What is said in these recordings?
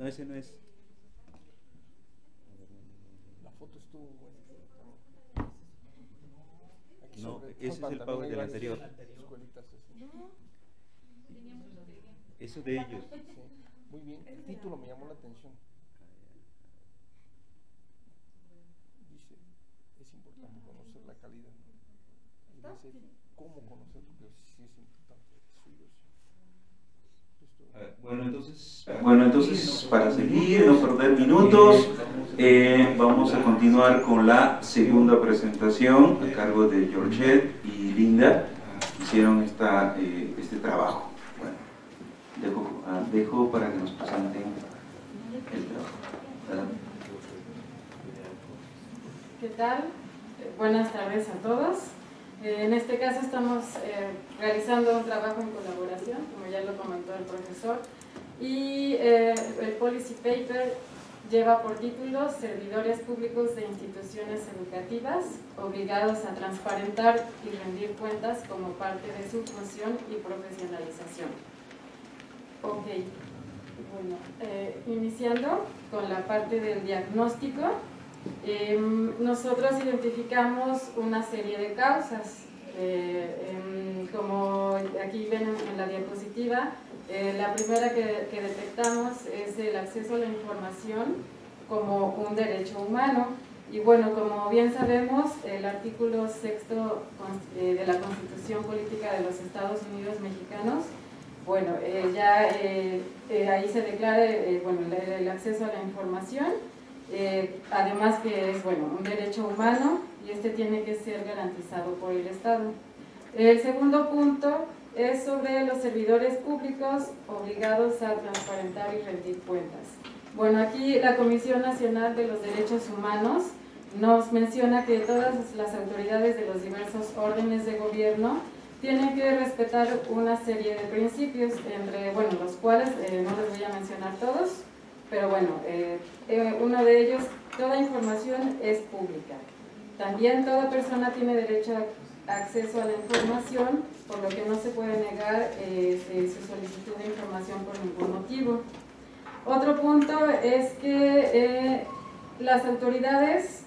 No, ese no es. La foto estuvo buena. No, ese es el pago del anterior. Eso de ellos. Sí, muy bien. El título me llamó la atención. Dice, es importante conocer la calidad. Y dice, ¿cómo conocer? Porque sí es importante su diversión. Bueno, entonces, para seguir, no perder minutos, vamos a continuar con la segunda presentación a cargo de Georgette y Linda. Hicieron este trabajo. Bueno, dejo para que nos presenten el trabajo. Adelante. ¿Qué tal? Buenas tardes a todos. En este caso estamos realizando un trabajo en colaboración, como ya lo comentó el profesor, y el policy paper lleva por título Servidores públicos de instituciones educativas obligados a transparentar y rendir cuentas como parte de su función y profesionalización. Ok, bueno, iniciando con la parte del diagnóstico. Nosotros identificamos una serie de causas, como aquí ven en la diapositiva. La primera que detectamos es el acceso a la información como un derecho humano, y bueno, como bien sabemos, el artículo 6º de la Constitución Política de los Estados Unidos Mexicanos, bueno, ahí se declara bueno, el acceso a la información. Además que es un derecho humano, y este tiene que ser garantizado por el Estado. El segundo punto es sobre los servidores públicos obligados a transparentar y rendir cuentas. Bueno, aquí la Comisión Nacional de los Derechos Humanos nos menciona que todas las autoridades de los diversos órdenes de gobierno tienen que respetar una serie de principios, entre los cuales no les voy a mencionar todos, pero uno de ellos: toda información es pública. También toda persona tiene derecho a acceso a la información, por lo que no se puede negar su solicitud de información por ningún motivo. Otro punto es que las autoridades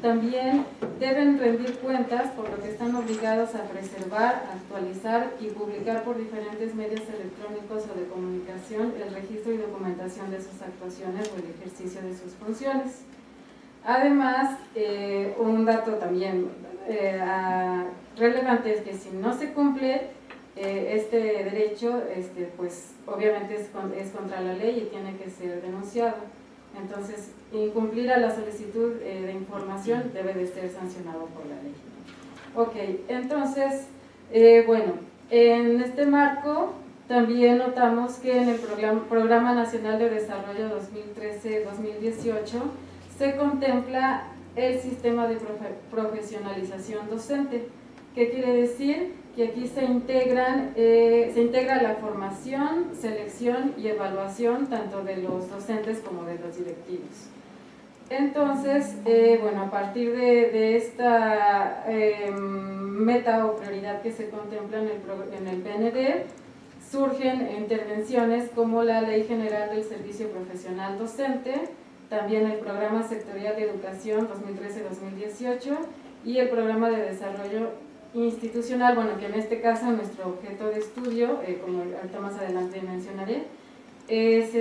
también deben rendir cuentas, por lo que están obligados a preservar, actualizar y publicar por diferentes medios electrónicos o de comunicación el registro y documentación de sus actuaciones o el ejercicio de sus funciones. Además, un dato también relevante es que si no se cumple este derecho, pues obviamente es contra la ley y tiene que ser denunciado. Entonces, incumplir a la solicitud de información debe de ser sancionado por la ley. Ok, entonces, en este marco también notamos que en el Programa Nacional de Desarrollo 2013-2018 se contempla el sistema de profesionalización docente. ¿Qué quiere decir? Que aquí se integra la formación, selección y evaluación tanto de los docentes como de los directivos. Entonces, a partir de esta meta o prioridad que se contempla en el PND, surgen intervenciones como la Ley General del Servicio Profesional Docente, también el Programa Sectorial de Educación 2013-2018 y el Programa de Desarrollo Institucional, que en este caso nuestro objeto de estudio, como ahorita más adelante mencionaré, es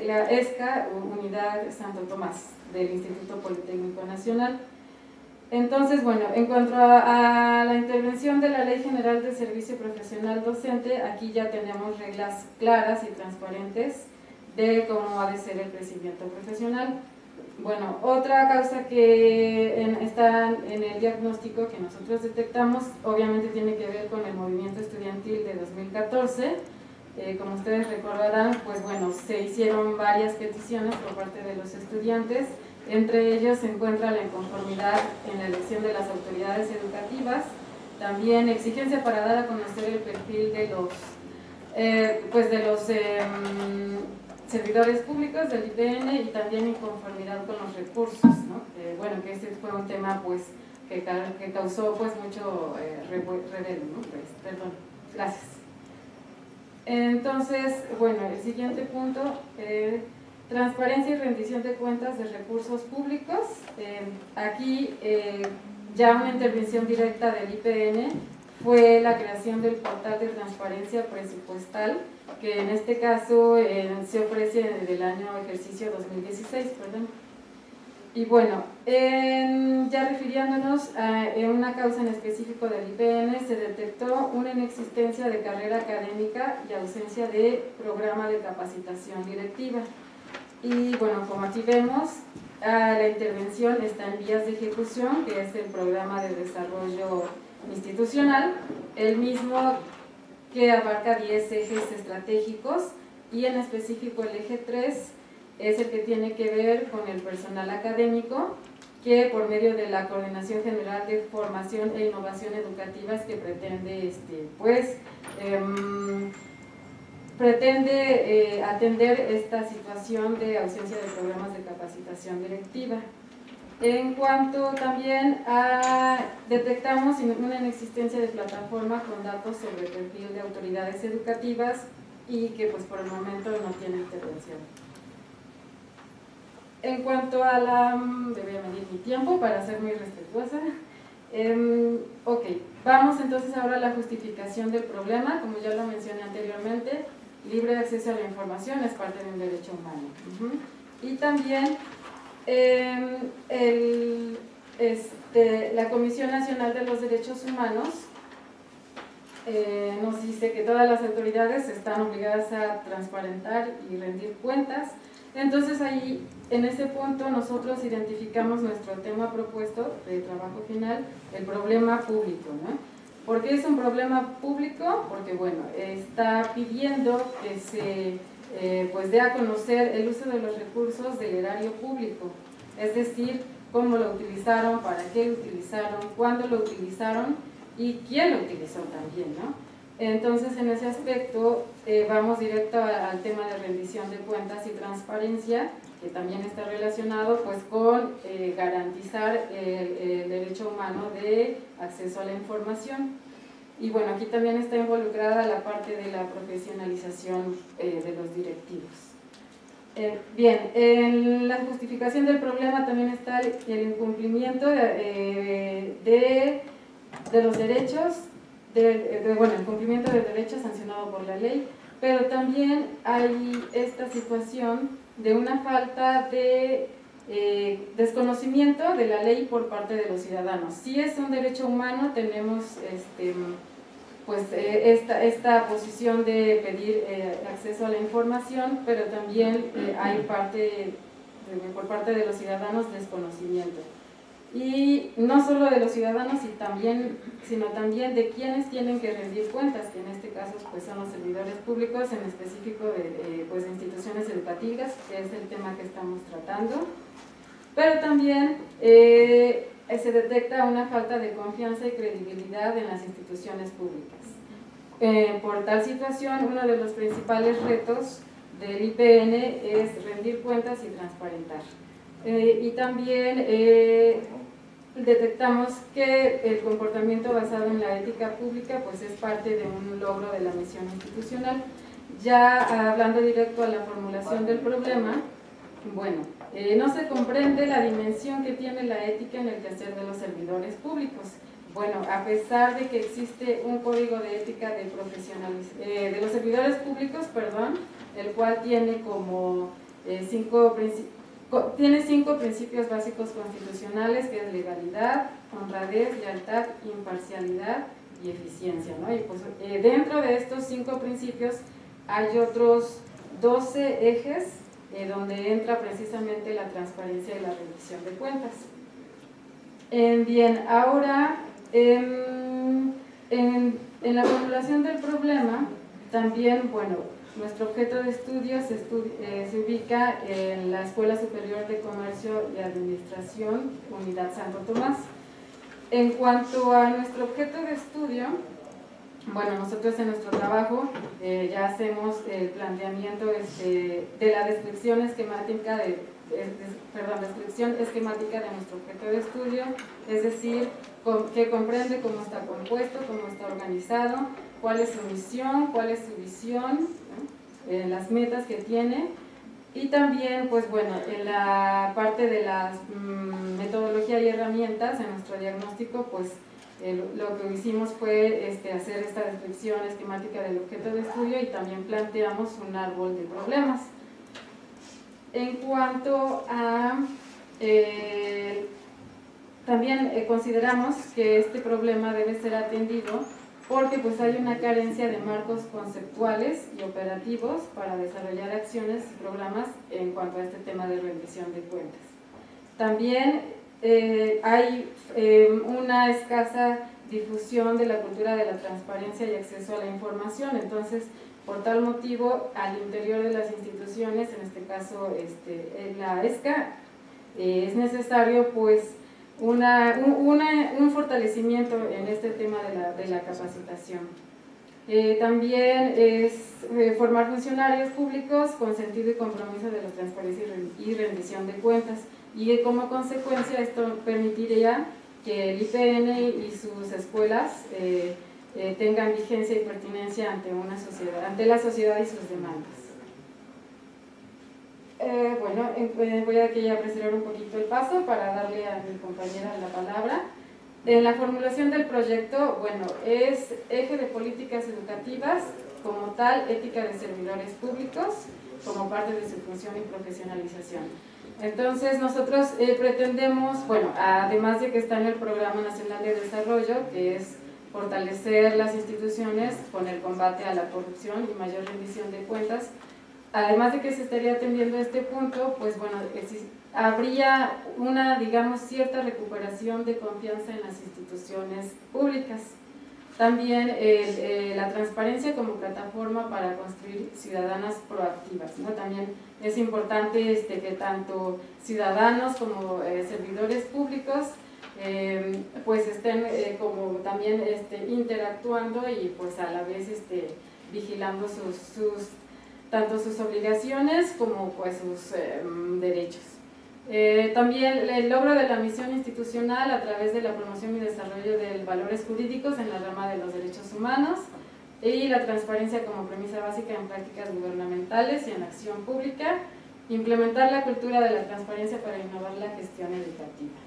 la ESCA, Unidad Santo Tomás, del Instituto Politécnico Nacional. Entonces, en cuanto a la intervención de la Ley General de Servicio Profesional Docente, aquí ya tenemos reglas claras y transparentes de cómo ha de ser el crecimiento profesional. Otra causa que está en el diagnóstico que nosotros detectamos, obviamente tiene que ver con el movimiento estudiantil de 2014. Como ustedes recordarán, se hicieron varias peticiones por parte de los estudiantes. Entre ellos se encuentra la inconformidad en la elección de las autoridades educativas, también exigencia para dar a conocer el perfil de los servidores públicos del IPN, y también inconformidad con los recursos, ¿no? Que este fue un tema que causó mucho revuelo, ¿no? Perdón, gracias. Entonces, bueno, el siguiente punto, transparencia y rendición de cuentas de recursos públicos. Aquí ya una intervención directa del IPN fue la creación del portal de transparencia presupuestal, que en este caso se ofrece desde el año ejercicio 2016, perdón. Y bueno, ya refiriéndonos a una causa en específico del IPN, se detectó una inexistencia de carrera académica y ausencia de programa de capacitación directiva. Y bueno, como aquí vemos, la intervención está en vías de ejecución, que es el programa de desarrollo institucional, el mismo que abarca 10 ejes estratégicos y en específico el eje 3 es el que tiene que ver con el personal académico, que por medio de la Coordinación General de Formación e Innovación Educativas que pretende atender esta situación de ausencia de programas de capacitación directiva. En cuanto también detectamos una inexistencia de plataforma con datos sobre el perfil de autoridades educativas y que pues por el momento no tiene intervención. En cuanto a la... voy a medir mi tiempo para ser muy respetuosa. Ok, vamos entonces ahora a la justificación del problema. Como ya lo mencioné anteriormente, libre acceso a la información es parte de un derecho humano. Y también la Comisión Nacional de los Derechos Humanos nos dice que todas las autoridades están obligadas a transparentar y rendir cuentas. Entonces ahí, en ese punto, nosotros identificamos nuestro tema propuesto de trabajo final, el problema público, ¿no? ¿Por qué es un problema público? Porque, bueno, está pidiendo que se dé a conocer el uso de los recursos del erario público, es decir, cómo lo utilizaron, para qué lo utilizaron, cuándo lo utilizaron y quién lo utilizó también, ¿no? Entonces, en ese aspecto, vamos directo al tema de rendición de cuentas y transparencia, que también está relacionado pues con garantizar el derecho humano de acceso a la información. Y bueno, aquí también está involucrada la parte de la profesionalización de los directivos. Bien, en la justificación del problema también está el incumplimiento de los derechos, el cumplimiento de derechos sancionado por la ley, pero también hay esta situación de una falta de desconocimiento de la ley por parte de los ciudadanos. Si es un derecho humano, tenemos esta posición de pedir acceso a la información, pero también hay por parte de los ciudadanos desconocimiento. Y no solo de los ciudadanos, sino también de quienes tienen que rendir cuentas, que en este caso pues, son los servidores públicos, en específico de instituciones educativas, que es el tema que estamos tratando. Pero también se detecta una falta de confianza y credibilidad en las instituciones públicas. Por tal situación, uno de los principales retos del IPN es rendir cuentas y transparentar. Y también detectamos que el comportamiento basado en la ética pública pues es parte de un logro de la misión institucional. Ya hablando directo a la formulación del problema, bueno, no se comprende la dimensión que tiene la ética en el quehacer de los servidores públicos. Bueno, a pesar de que existe un código de ética de los servidores públicos, el cual tiene como 5 principios básicos constitucionales, que es legalidad, honradez, lealtad, imparcialidad y eficiencia, ¿no? Y pues, dentro de estos 5 principios hay otros 12 ejes donde entra precisamente la transparencia y la rendición de cuentas. Bien, ahora en la formulación del problema, también, bueno, nuestro objeto de estudio se ubica en la Escuela Superior de Comercio y Administración, Unidad Santo Tomás. En cuanto a nuestro objeto de estudio, bueno, nosotros en nuestro trabajo ya hacemos el planteamiento de la descripción esquemática de nuestro objeto de estudio, es decir, que comprende cómo está compuesto, cómo está organizado, cuál es su misión, cuál es su visión, ¿no? Las metas que tiene, y también, pues bueno, en la parte de la metodología y herramientas, en nuestro diagnóstico, pues lo que hicimos fue hacer esta descripción esquemática del objeto de estudio y también planteamos un árbol de problemas. En cuanto a... también consideramos que este problema debe ser atendido porque pues hay una carencia de marcos conceptuales y operativos para desarrollar acciones y programas en cuanto a este tema de rendición de cuentas. También hay una escasa difusión de la cultura de la transparencia y acceso a la información, entonces por tal motivo al interior de las instituciones, en este caso en la ESCA, es necesario pues un fortalecimiento en este tema de la capacitación. También es formar funcionarios públicos con sentido y compromiso de la transparencia y rendición de cuentas, y como consecuencia esto permitiría que el IPN y sus escuelas tengan vigencia y pertinencia ante la sociedad y sus demandas. Bueno, voy a apresurar un poquito el paso para darle a mi compañera la palabra. En la formulación del proyecto, bueno, es eje de políticas educativas, como tal, ética de servidores públicos, como parte de su función y profesionalización. Entonces, nosotros pretendemos, bueno, además de que está en el Programa Nacional de Desarrollo, que es fortalecer las instituciones con el combate a la corrupción y mayor rendición de cuentas, además de que se estaría atendiendo este punto, pues bueno, habría una, digamos, cierta recuperación de confianza en las instituciones públicas. También la transparencia como plataforma para construir ciudadanas proactivas, ¿no? También es importante que tanto ciudadanos como servidores públicos pues estén como también interactuando y pues a la vez vigilando tanto sus obligaciones como pues sus derechos. También el logro de la misión institucional a través de la promoción y desarrollo de valores jurídicos en la rama de los derechos humanos y la transparencia como premisa básica en prácticas gubernamentales y en acción pública, implementar la cultura de la transparencia para innovar la gestión educativa.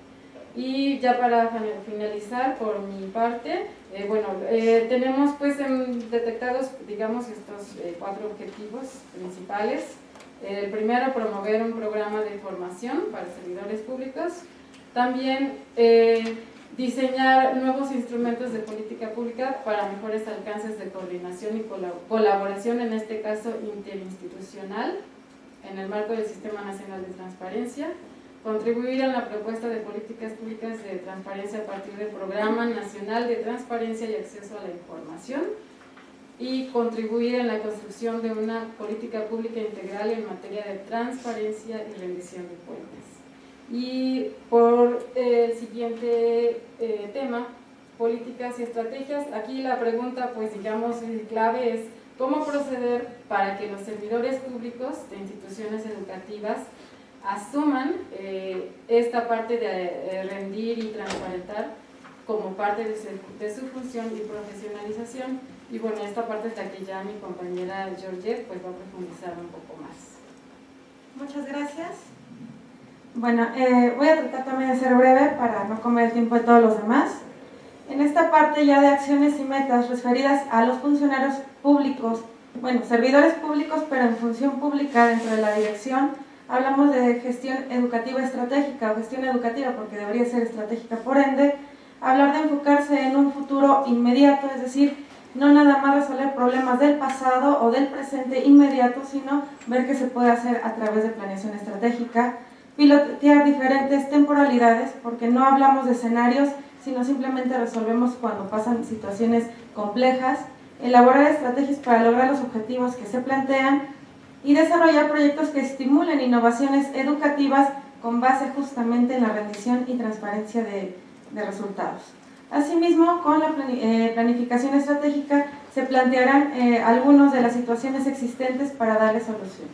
Y ya para finalizar por mi parte, tenemos pues detectados, digamos, estos 4 objetivos principales. El primero, promover un programa de formación para servidores públicos. También diseñar nuevos instrumentos de política pública para mejores alcances de coordinación y colaboración, en este caso interinstitucional, en el marco del Sistema Nacional de Transparencia. Contribuir en la propuesta de políticas públicas de transparencia a partir del Programa Nacional de Transparencia y Acceso a la Información, y contribuir en la construcción de una política pública integral en materia de transparencia y rendición de cuentas. Y por el siguiente tema, políticas y estrategias, aquí la pregunta, pues digamos, clave es cómo proceder para que los servidores públicos de instituciones educativas asuman esta parte de rendir y transparentar como parte de su función y profesionalización. Y bueno, esta parte es la que ya mi compañera Georgette pues va a profundizar un poco más. Muchas gracias. Bueno, voy a tratar también de ser breve para no comer el tiempo de todos los demás. En esta parte ya de acciones y metas referidas a los funcionarios públicos, bueno, servidores públicos, pero en función pública dentro de la dirección, hablamos de gestión educativa estratégica o gestión educativa porque debería ser estratégica, por ende, hablar de enfocarse en un futuro inmediato, es decir, no nada más resolver problemas del pasado o del presente inmediato, sino ver qué se puede hacer a través de planeación estratégica, pilotear diferentes temporalidades, porque no hablamos de escenarios, sino simplemente resolvemos cuando pasan situaciones complejas, elaborar estrategias para lograr los objetivos que se plantean y desarrollar proyectos que estimulen innovaciones educativas con base justamente en la rendición y transparencia de resultados. Asimismo, con la planificación estratégica se plantearán algunas de las situaciones existentes para darle solución.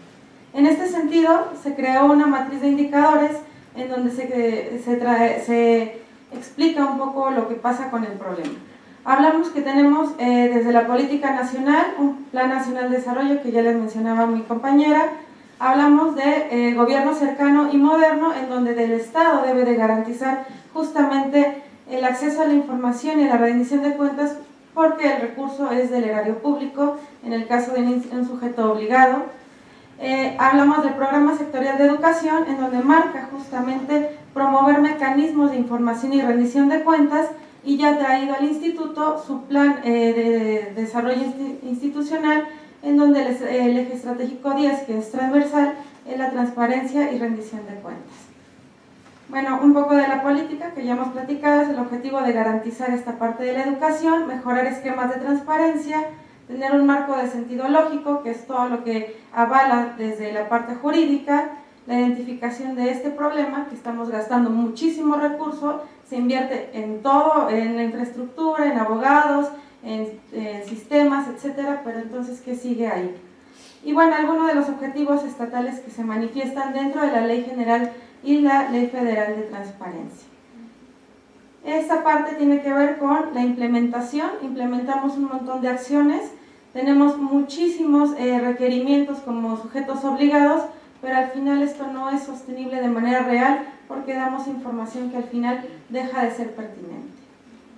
En este sentido, se creó una matriz de indicadores en donde se explica un poco lo que pasa con el problema. Hablamos que tenemos desde la política nacional, un Plan Nacional de Desarrollo que ya les mencionaba mi compañera. Hablamos de gobierno cercano y moderno, en donde el Estado debe de garantizar justamente el acceso a la información y a la rendición de cuentas, porque el recurso es del erario público, en el caso de un sujeto obligado. Hablamos del programa sectorial de educación, en donde marca justamente promover mecanismos de información y rendición de cuentas, y ya ha traído al instituto su plan de desarrollo institucional, en donde el eje estratégico 10, que es transversal, es la transparencia y rendición de cuentas. Bueno, un poco de la política que ya hemos platicado, es el objetivo de garantizar esta parte de la educación, mejorar esquemas de transparencia, tener un marco de sentido lógico, que es todo lo que avala desde la parte jurídica, la identificación de este problema, que estamos gastando muchísimo recurso, se invierte en todo, en la infraestructura, en abogados, en sistemas, etcétera, pero entonces, ¿qué sigue ahí? Y bueno, algunos de los objetivos estatales que se manifiestan dentro de la Ley General y la Ley Federal de Transparencia. Esta parte tiene que ver con la implementación. Implementamos un montón de acciones, tenemos muchísimos requerimientos como sujetos obligados, pero al final esto no es sostenible de manera real, porque damos información que al final deja de ser pertinente.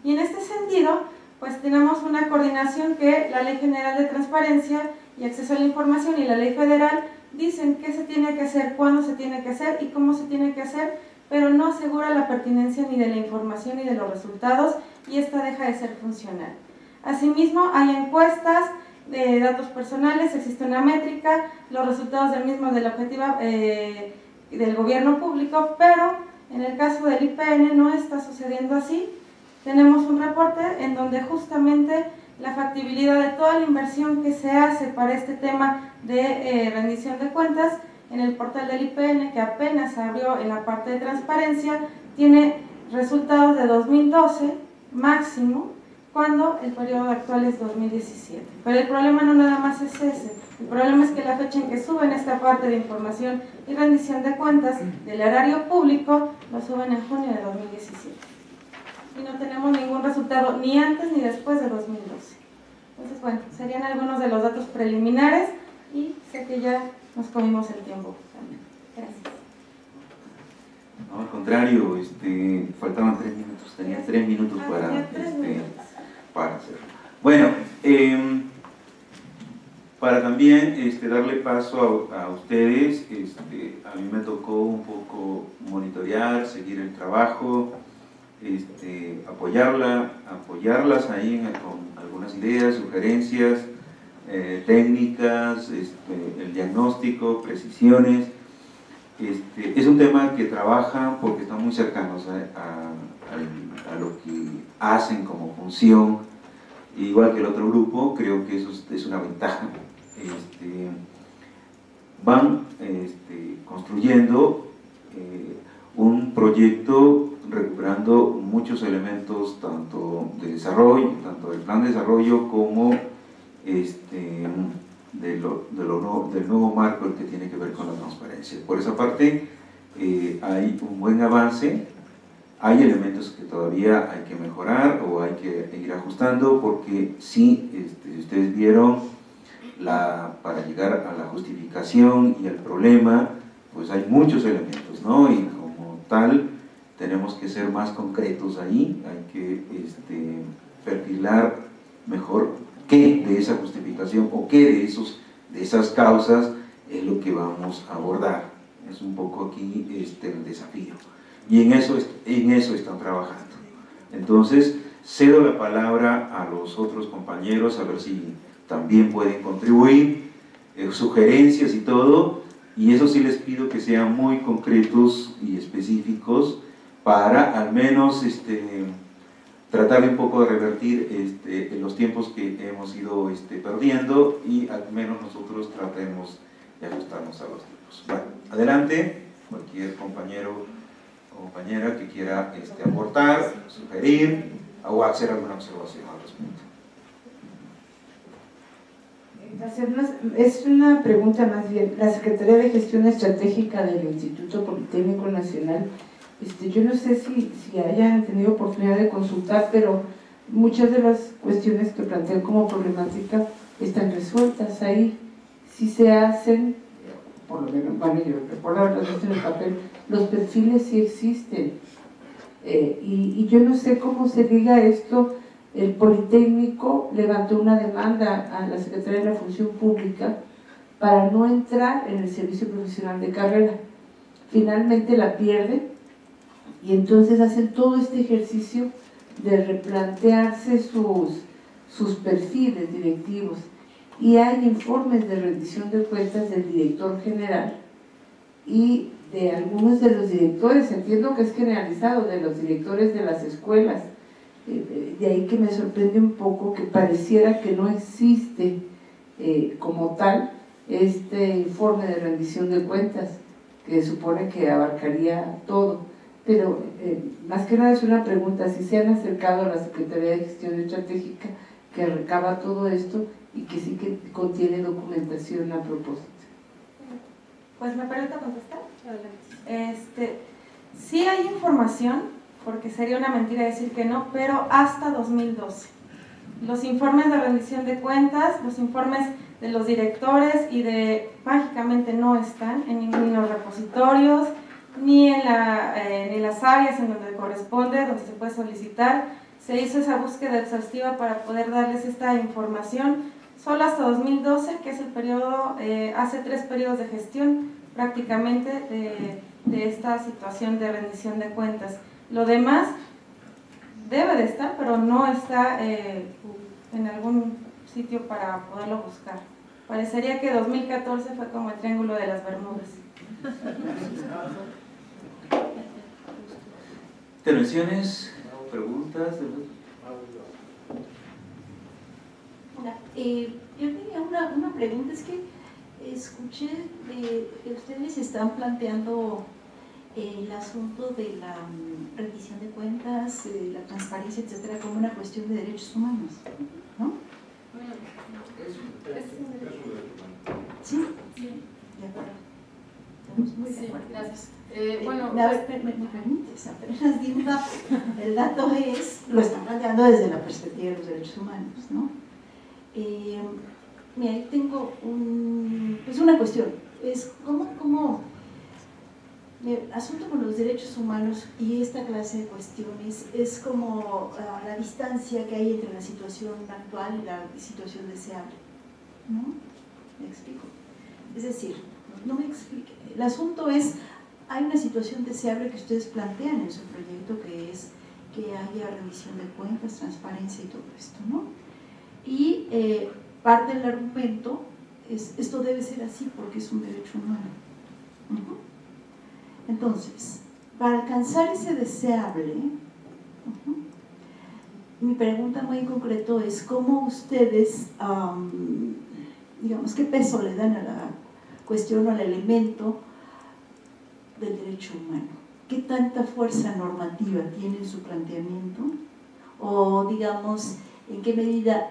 Y en este sentido, pues tenemos una coordinación que la Ley General de Transparencia y Acceso a la Información y la Ley Federal dicen qué se tiene que hacer, cuándo se tiene que hacer y cómo se tiene que hacer, pero no asegura la pertinencia ni de la información ni de los resultados, y esta deja de ser funcional. Asimismo, hay encuestas de datos personales, existe una métrica, los resultados del mismo de la objetiva del gobierno público, pero en el caso del IPN no está sucediendo así. Tenemos un reporte en donde justamente la factibilidad de toda la inversión que se hace para este tema de rendición de cuentas en el portal del IPN, que apenas abrió en la parte de transparencia, tiene resultados de 2012 máximo, cuando el periodo actual es 2017. Pero el problema no nada más es ese, el problema es que la fecha en que suben esta parte de información y rendición de cuentas del erario público, lo suben en junio de 2017. Y no tenemos ningún resultado ni antes ni después de 2012. Entonces, bueno, serían algunos de los datos preliminares, y sé que ya nos comimos el tiempo también. Gracias. No, al contrario, faltaban 3 minutos, tenía 3 minutos para hacerlo. Bueno, para también darle paso a ustedes, a mí me tocó un poco monitorear, seguir el trabajo, apoyarlas ahí con algunas ideas, sugerencias, técnicas, el diagnóstico, precisiones. Es un tema que trabajan porque están muy cercanos a lo que hacen como función, igual que el otro grupo. Creo que eso es una ventaja. Van construyendo un proyecto recuperando muchos elementos, tanto de desarrollo, tanto del plan de desarrollo como del nuevo marco que tiene que ver con la transparencia. Por esa parte hay un buen avance. Hay elementos que todavía hay que mejorar o hay que ir ajustando, porque sí, si ustedes vieron, para llegar a la justificación y al problema, pues hay muchos elementos, ¿no? Y como tal, tenemos que ser más concretos ahí, hay que perfilar mejor qué de esa justificación o qué de esas causas es lo que vamos a abordar. Es un poco aquí el desafío. Y en eso están trabajando. Entonces, cedo la palabra a los otros compañeros, a ver si también pueden contribuir, sugerencias y todo, y eso sí les pido que sean muy concretos y específicos, para al menos tratar un poco de revertir los tiempos que hemos ido perdiendo, y al menos nosotros tratemos de ajustarnos a los tiempos. Bueno, adelante, cualquier compañero o compañera que quiera aportar, sugerir o hacer alguna observación al respecto. Es una pregunta más bien. La Secretaría de Gestión Estratégica del Instituto Politécnico Nacional, yo no sé si hayan tenido oportunidad de consultar, pero muchas de las cuestiones que plantean como problemática están resueltas ahí. Si se hacen, por lo menos, bueno, yo recuerdo haberlas visto en el papel, los perfiles sí existen. Y yo no sé cómo se diga esto. El Politécnico levantó una demanda a la Secretaría de la Función Pública para no entrar en el servicio profesional de carrera. Finalmente la pierden y entonces hacen todo este ejercicio de replantearse sus perfiles directivos, y hay informes de rendición de cuentas del director general y de algunos de los directores, entiendo que es generalizado, de los directores de las escuelas. De ahí que me sorprende un poco que pareciera que no existe como tal este informe de rendición de cuentas, que supone que abarcaría todo. Pero más que nada es una pregunta: si se han acercado a la Secretaría de Gestión Estratégica, que recaba todo esto y que sí que contiene documentación a propósito. Pues me permite contestar. Sí hay información, porque sería una mentira decir que no, pero hasta 2012. Los informes de rendición de cuentas, los informes de los directores mágicamente no están en ninguno de los repositorios, ni en las áreas en donde corresponde, donde se puede solicitar. Se hizo esa búsqueda exhaustiva para poder darles esta información solo hasta 2012, que es el periodo, hace 3 periodos de gestión prácticamente de esta situación de rendición de cuentas. Lo demás debe de estar, pero no está en algún sitio para poderlo buscar. Parecería que 2014 fue como el Triángulo de las Bermudas. ¿Intervenciones? ¿Preguntas? Hola, yo tenía una pregunta. Es que escuché que ustedes están planteando el asunto de la rendición de cuentas, la transparencia, etcétera, como una cuestión de derechos humanos, ¿no? ¿Sí? De acuerdo. Estamos muy de acuerdo. Gracias. A ver, me permites, apenas di un dato. El dato lo están planteando desde la perspectiva de los derechos humanos, ¿no? Mira, ahí tengo una cuestión. Es cómo el asunto con los derechos humanos y esta clase de cuestiones es como la distancia que hay entre la situación actual y la situación deseable, ¿no? ¿Me explico? Es decir, no me explique. El asunto es, hay una situación deseable que ustedes plantean en su proyecto, que es que haya rendición de cuentas, transparencia y todo esto, ¿no? Y parte del argumento es, esto debe ser así porque es un derecho humano. Entonces, para alcanzar ese deseable, mi pregunta muy en concreto es cómo ustedes, digamos, qué peso le dan a la cuestión o al elemento del derecho humano. ¿Qué tanta fuerza normativa tiene en su planteamiento? O, digamos, ¿en qué medida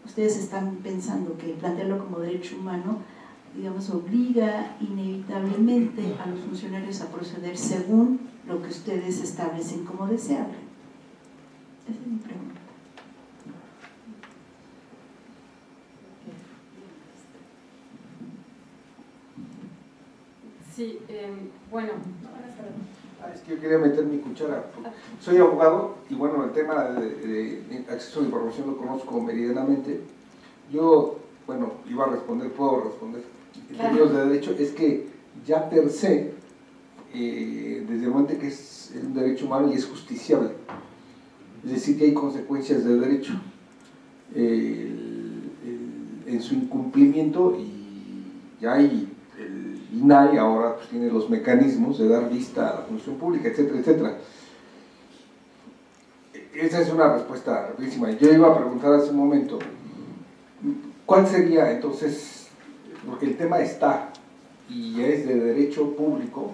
ustedes están pensando que plantearlo como derecho humano, digamos, obliga inevitablemente a los funcionarios a proceder según lo que ustedes establecen como deseable? Esa es mi pregunta. Sí, bueno. Es que yo quería meter mi cuchara. Soy abogado y bueno, el tema de acceso a la información lo conozco meridianamente. Yo, bueno, iba a responder, puedo responder. En términos de derecho, es que ya per se, desde el momento que es un derecho humano y es justiciable, es decir, que hay consecuencias del derecho en su incumplimiento, y ya hay el INAI ahora pues tiene los mecanismos de dar vista a la función pública, etcétera, etcétera. Esa es una respuesta rapidísima. Yo iba a preguntar hace un momento, ¿cuál sería entonces, porque el tema está y es de derecho público,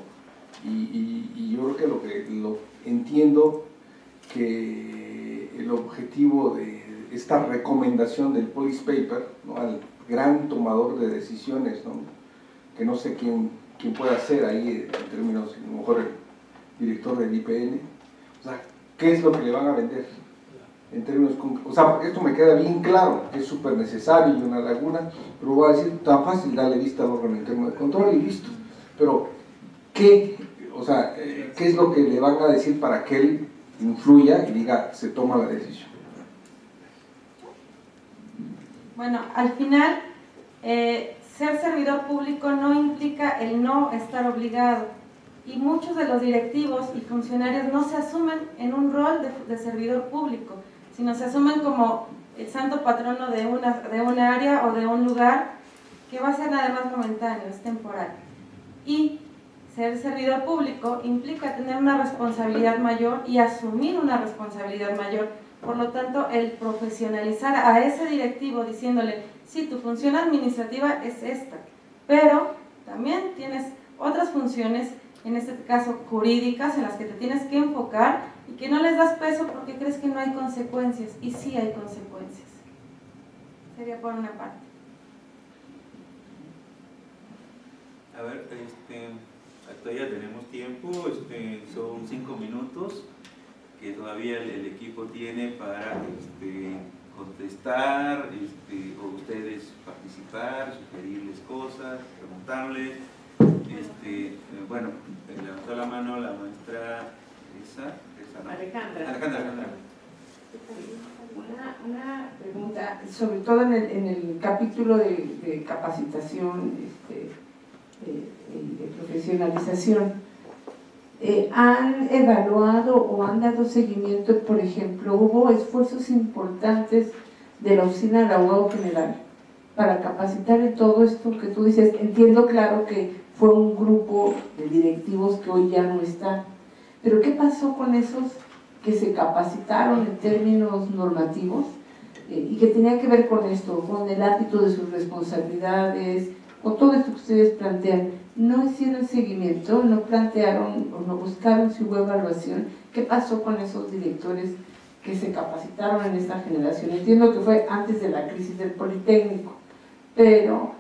y yo creo que lo entiendo, que el objetivo de esta recomendación del police paper, ¿no?, al gran tomador de decisiones, ¿no?, que no sé quién pueda ser ahí en términos, a lo mejor el director del IPN, o sea, ¿qué es lo que le van a vender? en términos, o sea, esto me queda bien claro, que es súper necesario y una laguna, pero voy a decir, tan fácil darle vista al órgano interno de control y listo. Pero, ¿qué es lo que le van a decir para que él influya y diga, se toma la decisión? Bueno, al final, ser servidor público no implica el no estar obligado, y muchos de los directivos y funcionarios no se asumen en un rol de servidor público, sino se asumen como el santo patrono de una área o de un lugar que va a ser nada más momentáneo, es temporal. Y ser servidor público implica tener una responsabilidad mayor y asumir una responsabilidad mayor. Por lo tanto, el profesionalizar a ese directivo diciéndole, sí, tu función administrativa es esta, pero también tienes otras funciones, en este caso jurídicas, en las que te tienes que enfocar y que no les das peso porque crees que no hay consecuencias, y sí hay consecuencias. Sería por una parte. A ver, todavía tenemos tiempo, son 5 minutos que todavía el equipo tiene para contestar, o ustedes participar, sugerirles cosas, preguntarles. Bueno, levantó la mano la maestra ¿no? Alejandra. Una pregunta, sobre todo en el capítulo de capacitación de profesionalización. ¿Han evaluado o han dado seguimiento? Por ejemplo, hubo esfuerzos importantes de la Oficina del Abogado General para capacitar en todo esto que tú dices. Entiendo, claro, que fue un grupo de directivos que hoy ya no están, pero ¿qué pasó con esos que se capacitaron en términos normativos y que tenía que ver con esto, con el ámbito de sus responsabilidades, con todo esto que ustedes plantean? ¿No hicieron seguimiento, no plantearon o no buscaron si hubo evaluación? ¿Qué pasó con esos directores que se capacitaron en esta generación? Entiendo que fue antes de la crisis del Politécnico, pero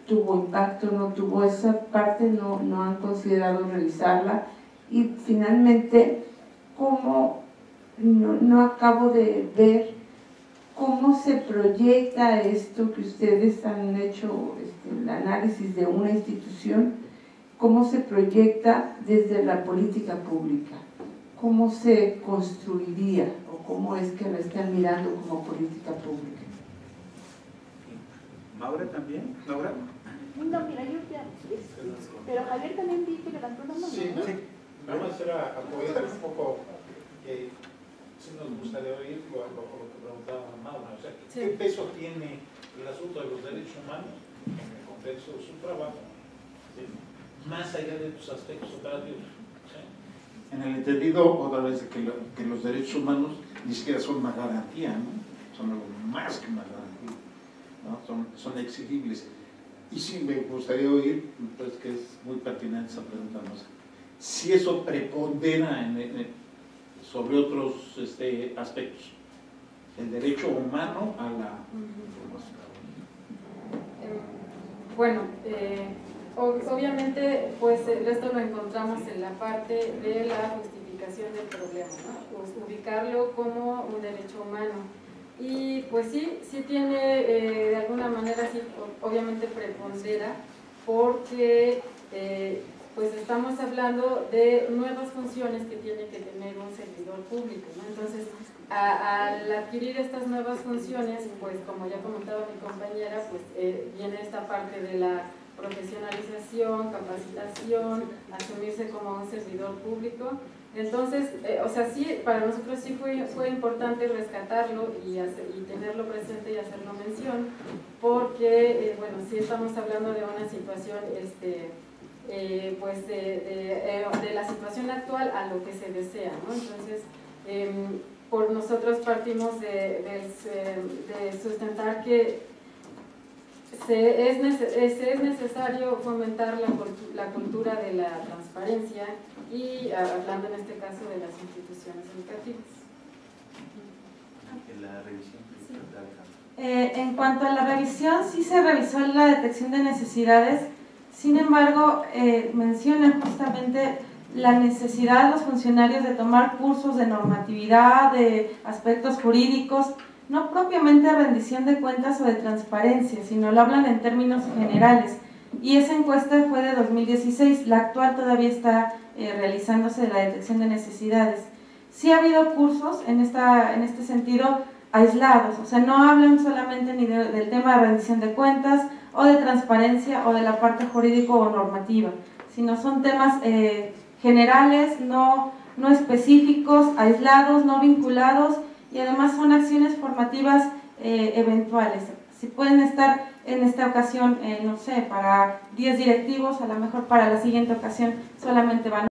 tuvo impacto, no tuvo esa parte, no han considerado revisarla. Y finalmente, ¿cómo no acabo de ver cómo se proyecta esto que ustedes han hecho, el análisis de una institución, cómo se proyecta desde la política pública? ¿Cómo se construiría o cómo es que la están mirando como política pública? ¿Maura también? ¿Maura? No, mira, yo ya, pero Javier también vi que levantó la mano. Sí, sí. Nada más era apoyar un poco, si nos gustaría oír lo que preguntaba Maura, o sea, ¿qué peso tiene el asunto de los derechos humanos en el contexto de su trabajo, más allá de tus aspectos operativos? ¿Sí? En el entendido, otra vez, de que los derechos humanos ni siquiera son una garantía, ¿no? Son algo más que una garantía, ¿no? Son exigibles. Y sí, me gustaría oír, pues, que es muy pertinente esa pregunta, ¿no? Si eso prepondera sobre otros aspectos, el derecho humano a la información. Bueno, obviamente, pues esto lo encontramos en la parte de la justificación del problema, ¿no? Pues, ubicarlo como un derecho humano. Y pues sí tiene, de alguna manera, sí, obviamente prepondera, porque pues estamos hablando de nuevas funciones que tiene que tener un servidor público, ¿no? Entonces, al adquirir estas nuevas funciones, pues como ya comentaba mi compañera, pues viene esta parte de la profesionalización, capacitación, asumirse como un servidor público. Entonces, o sea, sí, para nosotros sí fue importante rescatarlo y tenerlo presente y hacerlo mención, porque, bueno, sí estamos hablando de una situación, pues de la situación actual a lo que se desea, ¿no? Entonces, por nosotros partimos de sustentar que es necesario fomentar la cultura de la transparencia y hablando en este caso de las instituciones educativas. En la revisión. En cuanto a la revisión, sí se revisó la detección de necesidades. Sin embargo, menciona justamente la necesidad de los funcionarios de tomar cursos de normatividad, de aspectos jurídicos, no propiamente de rendición de cuentas o de transparencia, sino lo hablan en términos generales. Y esa encuesta fue de 2016, la actual todavía está realizándose de la detección de necesidades. Sí ha habido cursos en este sentido aislados, o sea, no hablan solamente ni del tema de rendición de cuentas o de transparencia o de la parte jurídico o normativa, sino son temas generales, no específicos, aislados, no vinculados, y además son acciones formativas eventuales. Si pueden estar en esta ocasión, no sé, para 10 directivos, a lo mejor para la siguiente ocasión solamente van